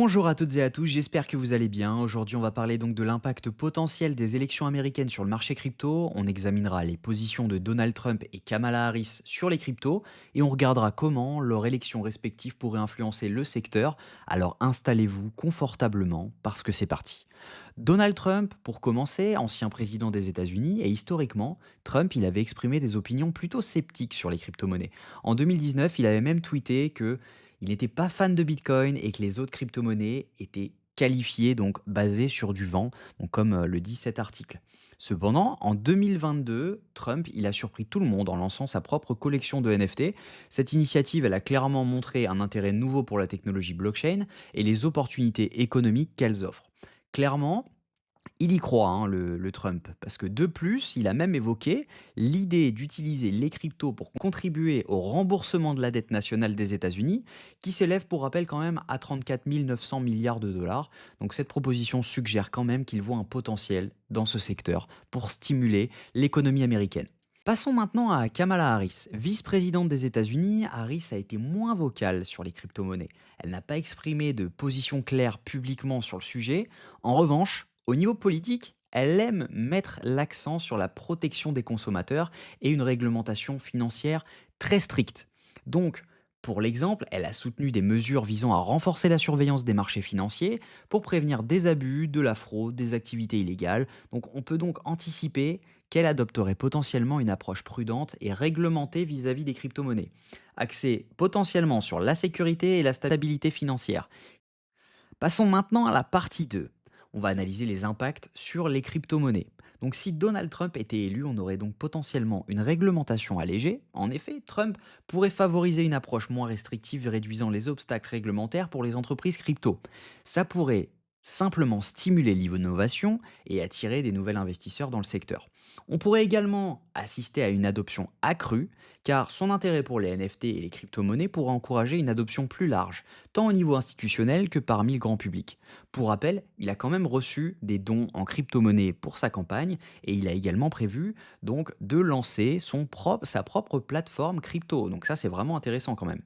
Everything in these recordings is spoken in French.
Bonjour à toutes et à tous, j'espère que vous allez bien. Aujourd'hui, on va parler donc de l'impact potentiel des élections américaines sur le marché crypto. On examinera les positions de Donald Trump et Kamala Harris sur les cryptos et on regardera comment leurs élections respectives pourraient influencer le secteur. Alors installez-vous confortablement parce que c'est parti. Donald Trump, pour commencer, ancien président des États-Unis, et historiquement, Trump, il avait exprimé des opinions plutôt sceptiques sur les crypto-monnaies. En 2019, il avait même tweeté que il n'était pas fan de Bitcoin et que les autres crypto-monnaies étaient qualifiées, donc basées sur du vent, donc comme le dit cet article. Cependant, en 2022, Trump, il a surpris tout le monde en lançant sa propre collection de NFT. Cette initiative, elle a clairement montré un intérêt nouveau pour la technologie blockchain et les opportunités économiques qu'elles offrent. Clairement, il y croit, hein, le Trump, parce que de plus, il a même évoqué l'idée d'utiliser les cryptos pour contribuer au remboursement de la dette nationale des États-Unis, qui s'élève pour rappel quand même à 34 900 milliards de dollars. Donc cette proposition suggère quand même qu'il voit un potentiel dans ce secteur pour stimuler l'économie américaine. Passons maintenant à Kamala Harris. Vice-présidente des États-Unis, Harris a été moins vocale sur les crypto-monnaies. Elle n'a pas exprimé de position claire publiquement sur le sujet. En revanche, au niveau politique, elle aime mettre l'accent sur la protection des consommateurs et une réglementation financière très stricte. Donc, pour l'exemple, elle a soutenu des mesures visant à renforcer la surveillance des marchés financiers pour prévenir des abus, de la fraude, des activités illégales. Donc on peut donc anticiper qu'elle adopterait potentiellement une approche prudente et réglementée vis-à-vis des crypto-monnaies, axée potentiellement sur la sécurité et la stabilité financière. Passons maintenant à la partie 2. On va analyser les impacts sur les crypto-monnaies. Donc si Donald Trump était élu, on aurait donc potentiellement une réglementation allégée. En effet, Trump pourrait favoriser une approche moins restrictive réduisant les obstacles réglementaires pour les entreprises crypto. Ça pourrait simplement stimuler l'innovation et attirer des nouveaux investisseurs dans le secteur. On pourrait également assister à une adoption accrue, car son intérêt pour les NFT et les crypto-monnaies pourrait encourager une adoption plus large tant au niveau institutionnel que parmi le grand public. Pour rappel, il a quand même reçu des dons en crypto-monnaie pour sa campagne et il a également prévu donc de lancer sa propre plateforme crypto. Donc ça c'est vraiment intéressant quand même.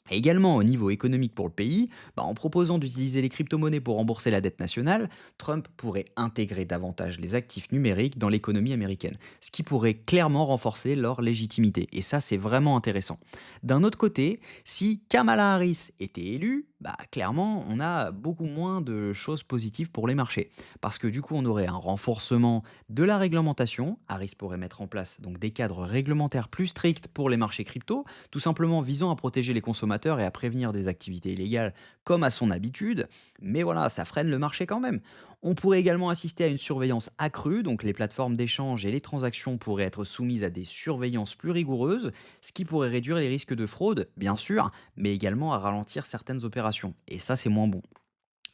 Et également au niveau économique pour le pays, en proposant d'utiliser les crypto-monnaies pour rembourser la dette nationale, Trump pourrait intégrer davantage les actifs numériques dans l'économie américaine, ce qui pourrait clairement renforcer leur légitimité. Et ça, c'est vraiment intéressant. D'un autre côté, si Kamala Harris était élue, clairement, on a beaucoup moins de choses positives pour les marchés. Parce que du coup, on aurait un renforcement de la réglementation. Harris pourrait mettre en place donc des cadres réglementaires plus stricts pour les marchés crypto, tout simplement visant à protéger les consommateurs et à prévenir des activités illégales comme à son habitude, mais voilà, ça freine le marché quand même. On pourrait également assister à une surveillance accrue, donc les plateformes d'échange et les transactions pourraient être soumises à des surveillances plus rigoureuses, ce qui pourrait réduire les risques de fraude, bien sûr, mais également à ralentir certaines opérations. Et ça, c'est moins bon.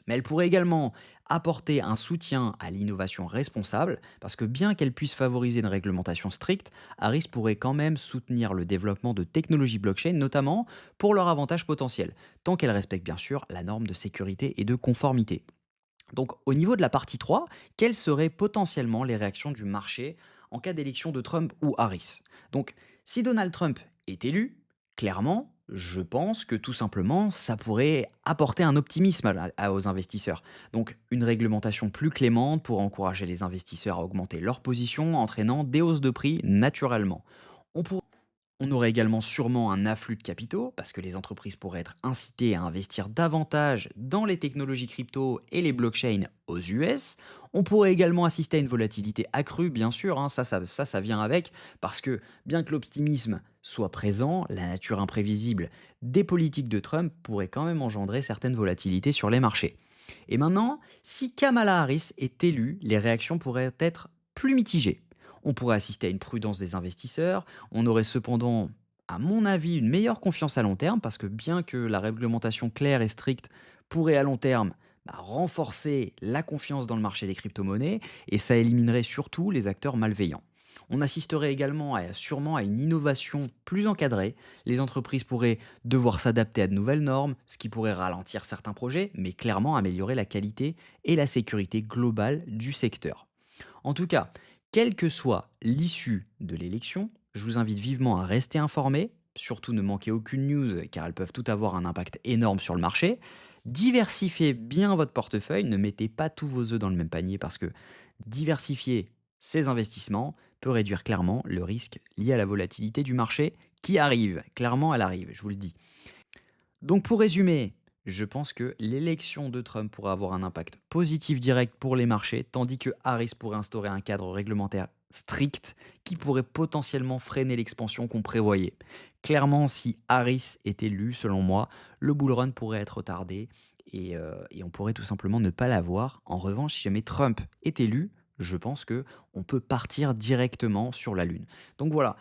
Mais elle pourrait également apporter un soutien à l'innovation responsable, parce que bien qu'elle puisse favoriser une réglementation stricte, Harris pourrait quand même soutenir le développement de technologies blockchain, notamment pour leur avantage potentiel, tant qu'elle respecte bien sûr la norme de sécurité et de conformité. Donc au niveau de la partie 3, quelles seraient potentiellement les réactions du marché en cas d'élection de Trump ou Harris? Donc si Donald Trump est élu, clairement, je pense que tout simplement, ça pourrait apporter un optimisme aux investisseurs. Donc une réglementation plus clémente pour encourager les investisseurs à augmenter leur position, entraînant des hausses de prix naturellement. On pourrait on aurait également sûrement un afflux de capitaux, parce que les entreprises pourraient être incitées à investir davantage dans les technologies crypto et les blockchains aux US. On pourrait également assister à une volatilité accrue, bien sûr, hein, ça vient avec, parce que bien que l'optimisme soit présent, la nature imprévisible des politiques de Trump pourrait quand même engendrer certaines volatilités sur les marchés. Et maintenant, si Kamala Harris est élue, les réactions pourraient être plus mitigées. On pourrait assister à une prudence des investisseurs, on aurait cependant, à mon avis, une meilleure confiance à long terme, parce que bien que la réglementation claire et stricte pourrait à long terme renforcer la confiance dans le marché des crypto-monnaies, et ça éliminerait surtout les acteurs malveillants. On assisterait également sûrement à une innovation plus encadrée. Les entreprises pourraient devoir s'adapter à de nouvelles normes, ce qui pourrait ralentir certains projets, mais clairement améliorer la qualité et la sécurité globale du secteur. En tout cas, quelle que soit l'issue de l'élection, je vous invite vivement à rester informé, surtout ne manquez aucune news car elles peuvent toutes avoir un impact énorme sur le marché. Diversifiez bien votre portefeuille, ne mettez pas tous vos œufs dans le même panier parce que diversifier ses investissements peut réduire clairement le risque lié à la volatilité du marché qui arrive. Clairement, elle arrive, je vous le dis. Donc pour résumer, je pense que l'élection de Trump pourrait avoir un impact positif direct pour les marchés, tandis que Harris pourrait instaurer un cadre réglementaire strict qui pourrait potentiellement freiner l'expansion qu'on prévoyait. Clairement, si Harris est élu, selon moi, le bull run pourrait être retardé et on pourrait tout simplement ne pas l'avoir. En revanche, si jamais Trump est élu, je pense que on peut partir directement sur la Lune. Donc voilà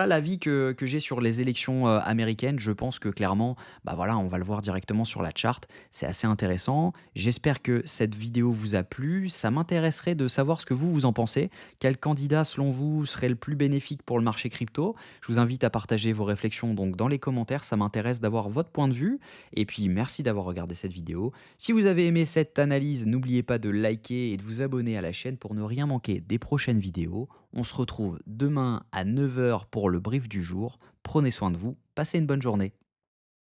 l'avis que j'ai sur les élections américaines. Je pense que clairement, bah voilà, on va le voir directement sur la charte. C'est assez intéressant. J'espère que cette vidéo vous a plu. Ça m'intéresserait de savoir ce que vous en pensez. Quel candidat, selon vous, serait le plus bénéfique pour le marché crypto? Je vous invite à partager vos réflexions donc dans les commentaires. Ça m'intéresse d'avoir votre point de vue. Et puis, merci d'avoir regardé cette vidéo. Si vous avez aimé cette analyse, n'oubliez pas de liker et de vous abonner à la chaîne pour ne rien manquer des prochaines vidéos. On se retrouve demain à 9 h pour le brief du jour. Prenez soin de vous. Passez une bonne journée.